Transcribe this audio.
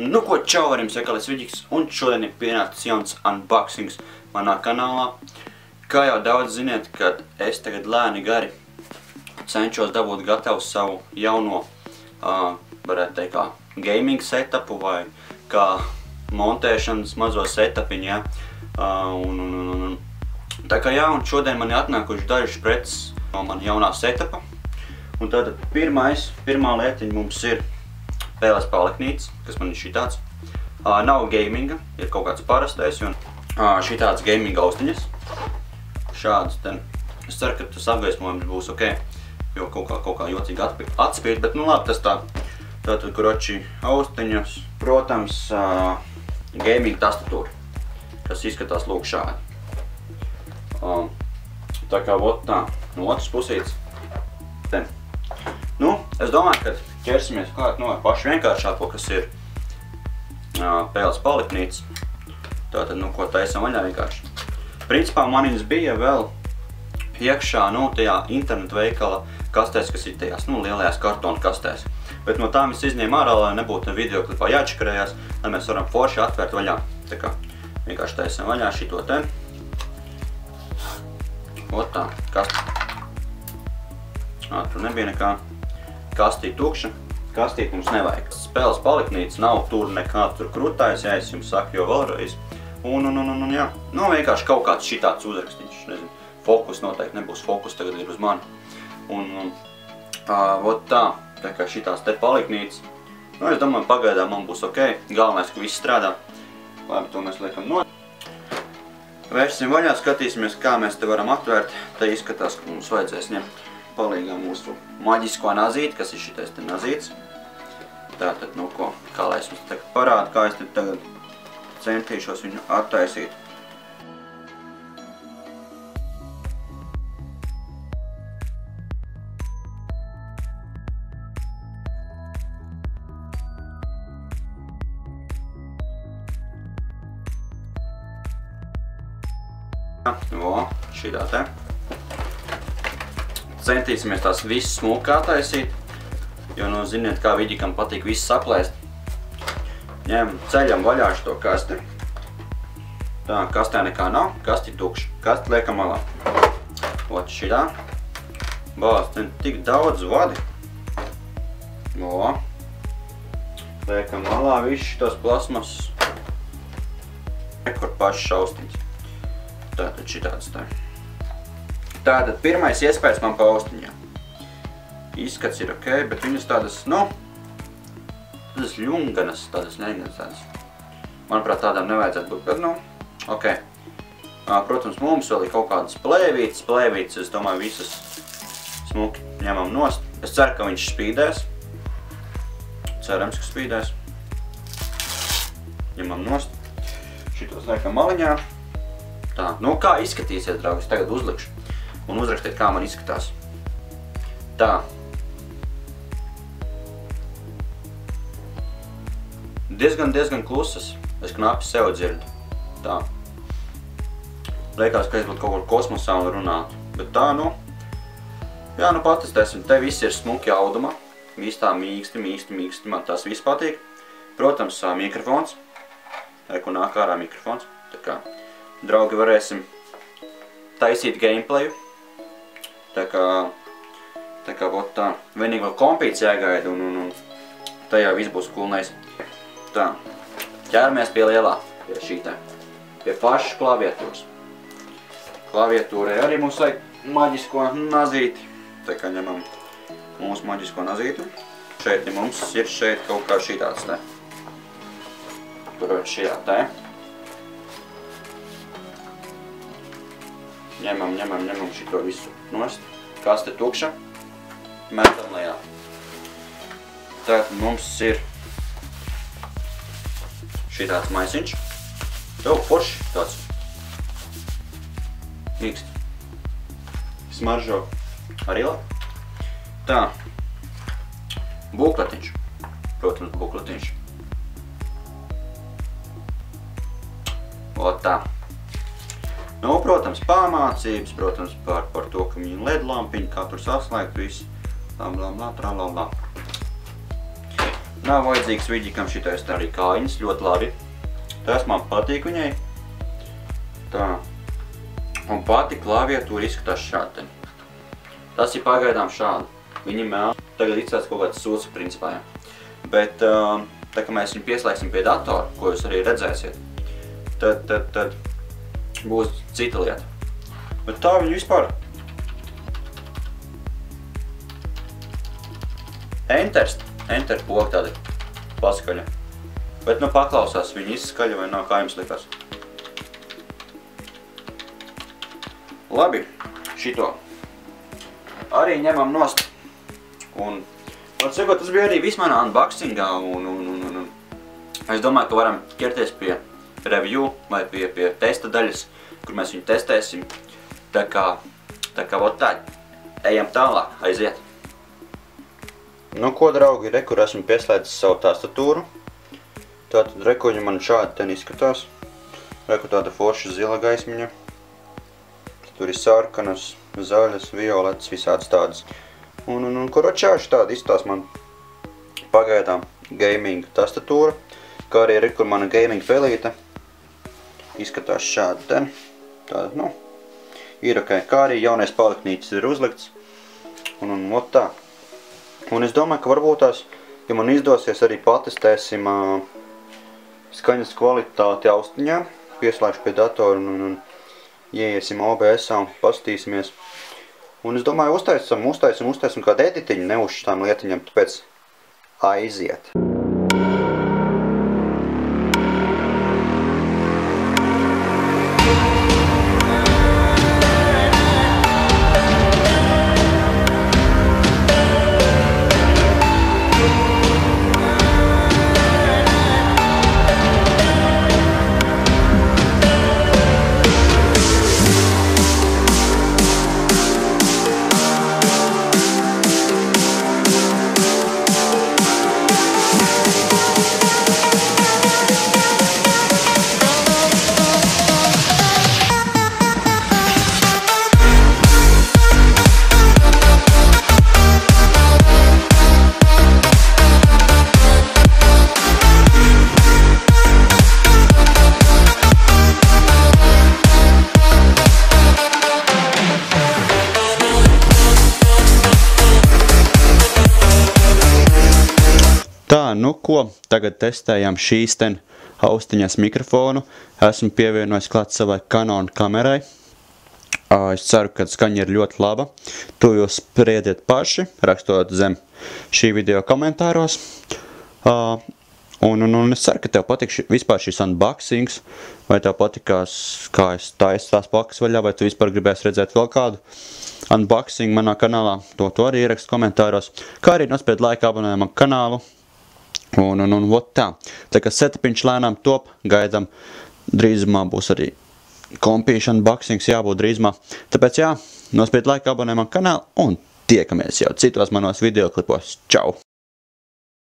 Nu ko, čau, ar jums Ekalis Viģiks, un šodien ir pienācis jauns unboxings manā kanālā. Kā jau daudz ziniet, kad es tagad lēni gari cenšos dabūt gatavu savu jauno, varētu teikt, kā gaming setupu vai kā montēšanas mazo setapiņu, ja. Tā kā jā, un šodien man ir atnākuši dažas preces no man jaunā setapa. Un tātad pirmā lietiņa mums ir PLS paliknītes, kas man ir šitāds. Nav gaminga, ir kaut kāds parastais, un šitāds gaminga austiņas. Šāds ten. Es ceru, ka tas apgaismojums būs ok, jo kaut kā jocīgi atspīd, bet nu labi, tas tā. Tātad, kuroči, austiņas, protams, gaming tastatūra, kas izskatās lūk šādi. Tā kā vot tā, no otras pusītes. Ten. Nu, es domāju, ka ķersimies klāt no pašu vienkāršāko, kas ir PLS paliknītes. Tātad, nu, ko taisam vaļā vienkārši. Principā maniņas bija vēl iekšā, nu, tajā internetu veikala kastēs, kas ir tajās, nu, lielajās kartona kastēs. Bet no tām es izņēmu ārā, lai nebūtu videoklipā jāčakarējās, lai mēs varam forši atvērt vaļā. Tā kā vienkārši taisam vaļā šito te. Ot tā, kastīt. Tur nebija nekā. Kastīt tukša. Kastīt mums nevajag. PLS paliknītes nav tur nekā tur krutājs, ja es jums saku jau vēlreiz. Un jā. Nu, vienkārši kaut kāds šitāds uzrakstīņš. Nezinu, fokus noteikti nebūs fokus, tagad ir uz mani. Un, vot tā. Tā kā šitās te paliknītes. Nu, es domāju, pagaidām man būs ok. Galvenais, ka viss strādā. Labi, to mēs liekam no. Vērsim vaļā, skatīsimies, kā mēs te varam atvērt. Te izskatās, ka mums vajadzēs ņemt palīgā mūsu maģisko nazīti, kas ir šitais te nazīts. Tātad, nu ko, kā lai es jums tagad parādu, kā es te tagad centīšos viņu attaisīt. O, šitā te. Centīsimies tās visas smulkā taisīt, jo, nu, ziniet, kā Viģikam patīk viss saplēst. Ceļam vaļā šito kasti. Tā, kastē nekā nav, kasti tukši. Kasti liekam malā. Ot šitā. Bāz, ten tik daudz vadi. O. Liekam malā visu šitos plasmas. Kur pašas austiņas. Tātad šitāds tā. Tātad pirmais iespējas man pa austiņām. Izskats ir ok, bet viņas tādas, nu, tādas ļunganas, tādas neņemas tādas. Manuprāt, tādām nevajadzētu būt, bet, nu, ok. Protams, mums vēl ir kaut kādas plēvītes. Plēvītes, es domāju, visas smuki ņemam nost. Es ceru, ka viņš spīdēs. Cerams, ka spīdēs. Ņemam nost. Šitos liekam maliņā. Tā, nu kā izskatīsies, draugi, es tagad uzlikšu un uzrakstiet, kā man izskatās. Tā. Diezgan klusas. Es knapi sev dzirdu. Tā. Liekas, ka es būtu kaut kur kosmosā un runātu. Bet tā, nu. Jā, nu patestēsim. Te viss ir smuki audumā. Viss tā mīksti. Man tās viss patīk. Protams, mikrofons. Reku nāk ārā mikrofons. Tā kā, draugi, varēsim taisīt gameplayu. Tā kā vot tā. Vienīgi vēl kompīts jāgaida un tajā viss būs kulnais. Tā. Ķeramies pie lielā, pie šītā. Pie pašas klaviatūras. Klaviatūrai arī mums vajag maģisko nazīti. Tā kā ņemam mūsu maģisko nazīti. Šeit mums ir šeit kaut kā šitāds te. Kurot šajā te. Ņemam šito visu nost. Kaste tukša. Metam lejā. Tātad mums ir šitāds maisiņš. Jau forši tāds. Mīkst. Smaržo arī labi. Tā. Bukletiņš. Protams, bukletiņš. Ot tā. Nu, protams, pamācības, protams, par to, ka viņa LED lampiņa, kā tur saslēgt visu. Blā. Nav vajadzīgs vidžikam šitais tā arī kājiņas, ļoti labi. Tas man patīk viņai. Tā. Un pati klaviatūra izskatās šādi. Tas ir pagaidām šādi. Viņi mēl. Tagad izskatās kaut kāds sūds principā. Ja. Bet tā kā mēs viņu pieslēgsim pie datora, ko jūs arī redzēsiet, tad būs cita lieta. Bet tā viņa vispār. Enter poga tāda paskaļa. Bet nu paklausās viņa izskaļa vai nav, kā jums likās. Labi, šito arī ņemam nost. Un, var sakot, tas bija arī viss manā unboxingā un es domāju, ka varam ķerties pie review vai pie testa daļas, kur mēs viņu testēsim. Tā kā vot tā, ejam tālāk, aiziet. Nu ko, draugi, re, kur esmu pieslēdzis savu tastatūru. Tātad rekuļi man šādi ten izskatās. Reku tāda forša zila gaismiņa. Tur ir sarkanas, zaļas, violetas, visādas tādas. Un koročāši tāda izstās man pagaidām gaming tastatūra. Kā arī re, kur mana gaming pelīte. Izskatās šādi ten. Tāda, nu, ir ok. Kā arī jaunais paliknītis ir uzlikts. Un ot tā. Un es domāju, ka varbūt tās, ja man izdosies, arī patestēsim skaņas kvalitāti austiņā. Pieslēgšu pie datora un ieiesim OBS-ā un pastīsimies. Un es domāju, uztaisim kādu editiņu, ne uz šitām lietiņām, tāpēc aiziet. Tā, nu ko, tagad testējam šīs ten austiņas mikrofonu. Esmu pievienojis klāt savai Canon kamerai. Es ceru, ka skaņa ir ļoti laba. To jūs spriediet paši, rakstot zem šī video komentāros. Un es ceru, ka tev patīk vispār šis unboxings, vai tev patikās, kā es taisu tās pakas vaļā, vai tu vispār gribēsi redzēt vēl kādu unboxing manā kanālā. To arī ierakst komentāros. Kā arī nospied laiku abonējumu man kanālu. Un vot tā. Tā kā setapiņš lēnām top, gaidām, drīzumā būs arī kompīša unboxings, jābūt drīzumā. Tāpēc jā, nospied laiku abonē man kanālu un tiekamies jau citos manos videoklipos. Čau!